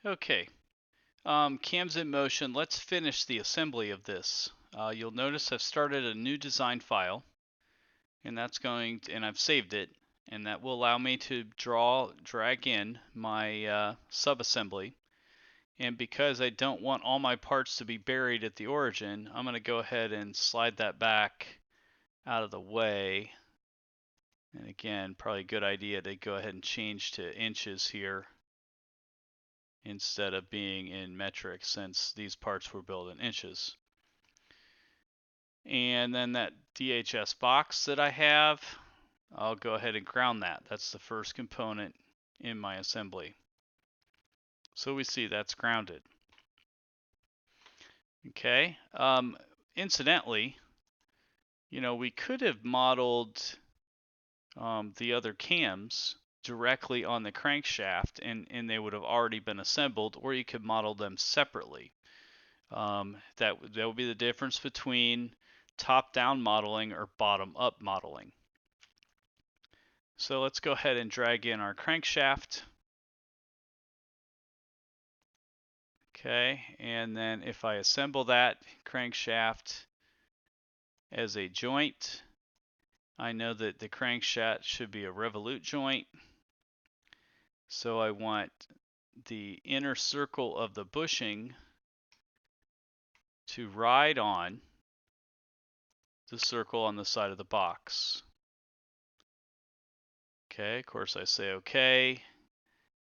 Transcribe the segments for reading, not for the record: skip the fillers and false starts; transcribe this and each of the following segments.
Okay, cam's in motion. Let's finish the assembly of this. You'll notice I've started a new design file, and and I've saved it, and that will allow me to drag in my subassembly. And because I don't want all my parts to be buried at the origin, I'm going to go ahead and slide that back out of the way. And again, probably a good idea to go ahead and change to inches here instead of being in metric, since these parts were built in inches. And then that DHS box that I have, I'll go ahead and ground that. That's the first component in my assembly. So we see that's grounded. Okay. Incidentally, we could have modeled the other cams directly on the crankshaft, and they would have already been assembled, or you could model them separately. That would be the difference between top-down modeling or bottom-up modeling. So let's go ahead and drag in our crankshaft. Okay, and then if I assemble that crankshaft as a joint, I know that the crankshaft should be a revolute joint. So I want the inner circle of the bushing to ride on the circle on the side of the box. Okay, of course I say okay.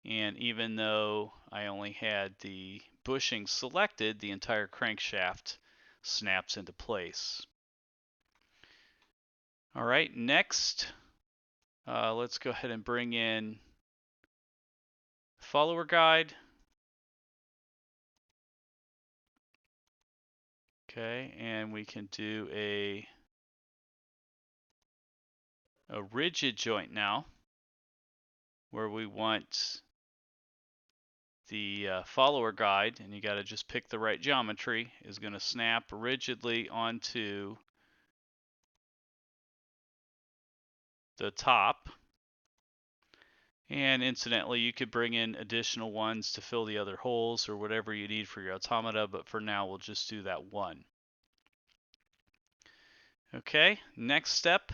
And even though I only had the bushing selected, the entire crankshaft snaps into place. All right, next, let's go ahead and bring in follower guide. Okay, and we can do a rigid joint now, where we want the follower guide, and you got to just pick the right geometry, is going to snap rigidly onto the top. And incidentally, you could bring in additional ones to fill the other holes or whatever you need for your automata, but for now we'll just do that one. Okay, next step,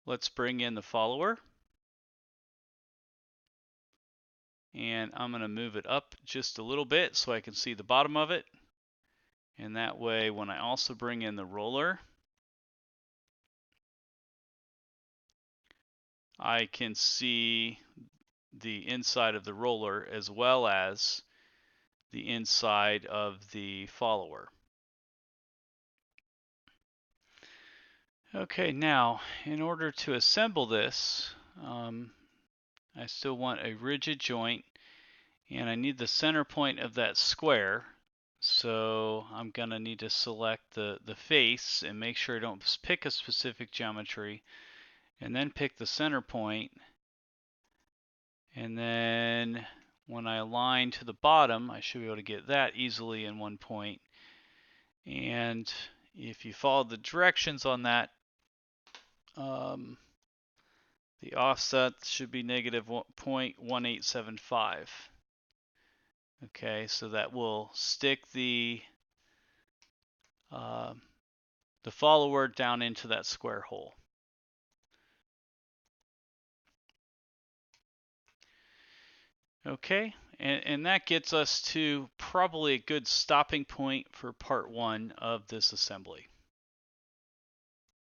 let's bring in the follower. And I'm going to move it up just a little bit so I can see the bottom of it. And that way, when I also bring in the roller, I can see the inside of the roller as well as the inside of the follower. Okay, now in order to assemble this, I still want a rigid joint, and I need the center point of that square. So I'm gonna need to select the face and make sure I don't pick a specific geometry, and then pick the center point. And then when I align to the bottom, I should be able to get that easily in one point. And if you follow the directions on that, the offset should be negative 0.1875. Okay, so that will stick the follower down into that square hole. Okay, and that gets us to probably a good stopping point for part one of this assembly.